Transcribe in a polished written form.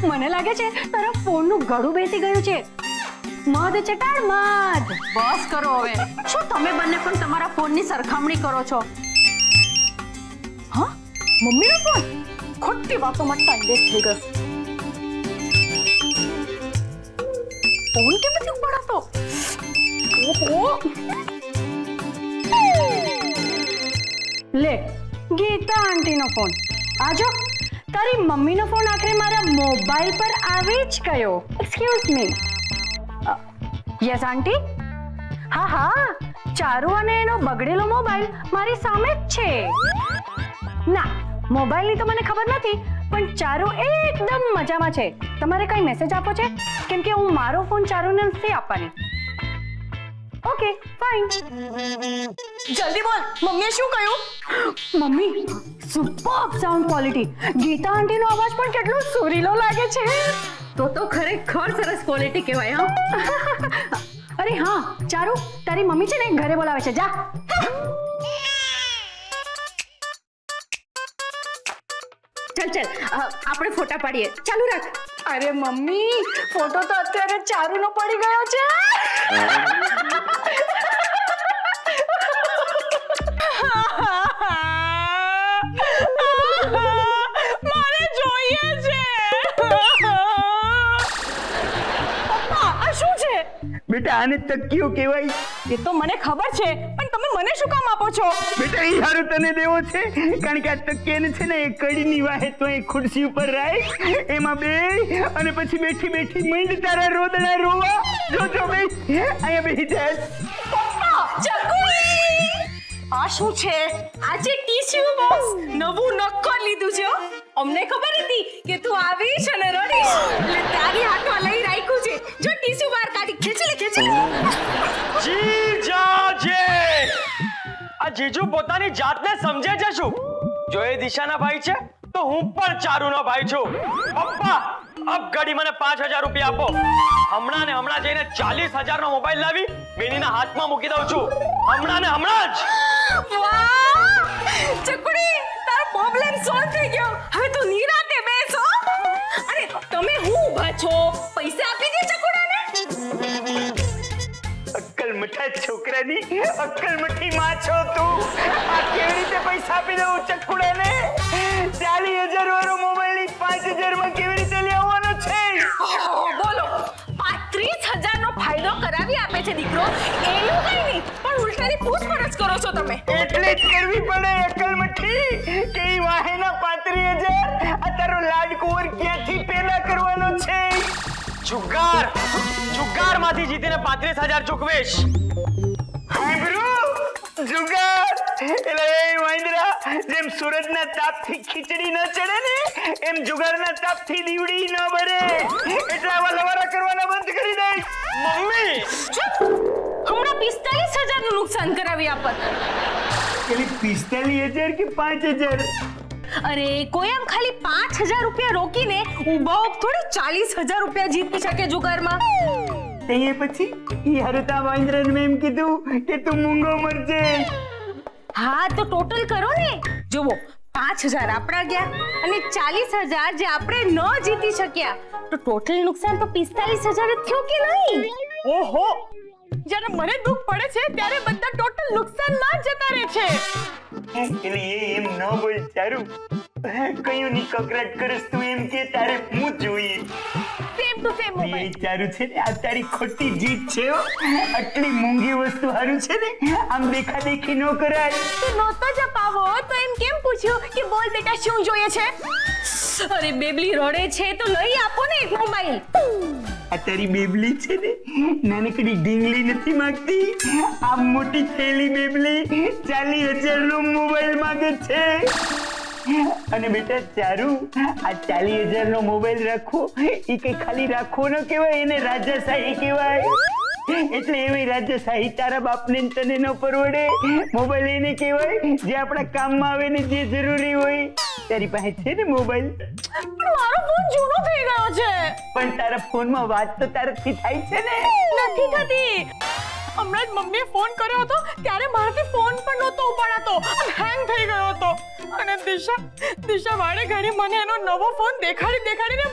મને લાગે છે તારા ફોનનું ગળું બેસી ગયું છે. મધ ચટાડ મધ. બસ કરો હવે. શું તમે બંને પણ તમારા ફોનની સરખામણી કરો છો? હા, મમ્મીનો ફોન. ખોટી વાતોમાં ટાઈમ વેસ્ટ થઈ ગયો. ફોન કેમ નથી ઉપાડતો? ઓહો, લે ગીતા આંટીનો ફોન. આજો તારી મમ્મીનો ફોન આખરે મારા મોબાઈલ પર આવી જ ગયો. Excuse me. યસ આંટી. હા હા, ચારુ અને એનો બગડેલો મોબાઈલ મારી સામે જ છે. ના, મોબાઈલની તો મને ખબર નથી, પણ ચારુ એકદમ મજામાં છે. તમારે કઈ મેસેજ આપો છે? કેમ કે હું મારો ફોન ચારુને નથી આપવાની. Okay fine. જલ્દી બોલ, મમ્મીએ શું કહ્યું? Mummy, superb sound quality. Geeta આંટીનો અવાજ પણ કેટલો સુરીલો લાગે છે. તો ખરેખર સરસ ક્વોલિટી કહેવાય. હા. અરે હા ચારુ, તારી મમ્મી છે ને ઘરે બોલાવે છે, જા. ચાલ આપણે ફોટા પાડીએ. ચાલુ રાખ. અરે મમ્મી, ફોટો તો અત્યારે ચારુનો પડી ગયો છે. મારે જોઈએ છે. પપ્પા, આ શું છે? બેટા આને તકિયો કહેવાય. એ તો મને ખબર છે, પણ તમે મને શું કામ આપો છો? બેટા એ હારું તને દેવો છે, કારણ કે આ તકિયાને છે ને એ કડીની વાહે તો એ ખુરશી ઉપર રાખ, એમાં બે અને પછી બેઠી બેઠી મીંડ તારા રોદડા રોવા. જો બે અહીંયા બેસી જાય. પપ્પા, ચકુલી! આ શું છે? આજે ટીશ્યુ બોક્સ નવું નક્કર લીધું છે. અમને ખબર હતી કે તું આવીશ અને રડીશ, એટલે તારી હાથમાં લઈ રાખ્યું છે. જો ટીશ્યુ બહાર કાઢી ખેંચી લે. જીજાજે! આ જીજુ પોતાની જાતને સમજે છે શું? જો એ દિશાના ભાઈ છે તો હું પણ ચારુનો ભાઈ છું. પપ્પા, અબ ઘડી મને 5000 રૂપિયા આપો. હમણાં ને હમણાં જઈને 40000 નો મોબાઈલ લાવી બેનીના હાથમાં મૂકી દઉં છું. હમણાં ને હમણાં જ. વાહ! ચકુડી, તારો પ્રોબ્લેમ સોલ્વ થઈ ગયો. હવે તું નિરાતે બેસ હો. અરે તમે હું ઊભા છો? પૈસા આપી દે ચકુડાને. અક્કલ મઠા છોકરાની અક્કલ મઠી માં છો તું. આ કેવી રીતે પૈસા આપી દઉં ચકુડાને? 40000 વાળો મોબાઈલ 5000 માં કેવી રીતે લેવાનો છે? બોલો, 35000 નો ફાયદો કરાવી આપે છે દીકરો. એનું કઈ નહીં, પણ ઉલટાની પૂછપરછ કરો છો તમે. એટલે જ કરવી પડે અક્કલ મઠી કે ઈ વાહેના 35000 આ તારો લાડકુંવર ક્યાંથી પેદા કરવાનો છે? જુગાર માંથી જીતીને 35000 ચૂકવીશ. હાંભળ્યું? જુગાર એટલે એ વાંદરા જેમ સૂરજના તાપથી ખીચડી ન ચડે ને એમ જુગારના તાપથી દીવડી ન ભરે. એટલે આવા લવારા કરવાના બંધ કરી દે. મમ્મી, હમણાં 45000 નું નુકસાન કરાવી આપત. એટલે 45000 કે 5000? અરે કોઈ આમ ખાલી 5000 રૂપિયા રોકીને ઉભા થોડી 40000 રૂપિયા જીતી શકે જુગારમાં. તે પછી ઈ હરતા વાંદરાને મેં એમ કીધું કે તું મૂંગો મરજે. હા તો ટોટલ કરો ને. જુઓ, 5000 આપણા ગયા અને 40000 જે આપણે ન જીતી શક્યા, તો ટોટલ નુકસાન તો 45000 જ થયું કે નહીં? ઓહો, જ્યારે મને દુઃખ પડે છે ત્યારે બધા ટોટલ નુકસાનમાં જ જતા રહે છે. એટલે એ એમ ન બોલ ચારુ. કયું ની કકરાટ કરસ તું એમ કે તારે હું જોઈએ. સેમ ટુ સેમ એ ચારુ છે ને આ તારી ખોટી જીત છે હો. આટલી મોંઘી વસ્તુ હારું છે ને આમ દેખા દેખી ન કરાય. તો નહોતો જ અપાવો તો એમ કેમ પૂછ્યું કે બોલ બેટા શું જોઈએ છે? અરે બેબલી રડે છે તો લઈ આપો ને મોબાઈલ. આ તારી બેબલી છે ને નાનકડી ઢીંગલી નથી માંગતી. આ મોટી થયેલી બેબલી 40000 નો મોબાઈલ માંગે છે. અને બેટા ચારુ, આ 40000 નો મોબાઈલ રાખવો એ કઈ ખાલી રાખવો ન કહેવાય, એને રાજાશાહી કહેવાય. એટલે એવી રાજાશાહી તારા બાપને તને ન પરવડે. મોબાઈલ એને કહેવાય જે આપણા કામમાં આવે ને જે જરૂરી હોય. તારી પાસે છે ને મોબાઈલ? મારો ફોન જૂનો થઈ ગયો છે. પણ તારા ફોનમાં વાત તો તારાથી થાય છે ને? નથી થતી. હમણાં જ મમ્મીએ ફોન કર્યો હતો ત્યારે મારાથી ફોન પણ નહોતો ઉપાડાતો અને હેંગ થઈ ગયો હતો. દિશા વાળે ઘરે મને એનો નવો ફોન દેખાડીને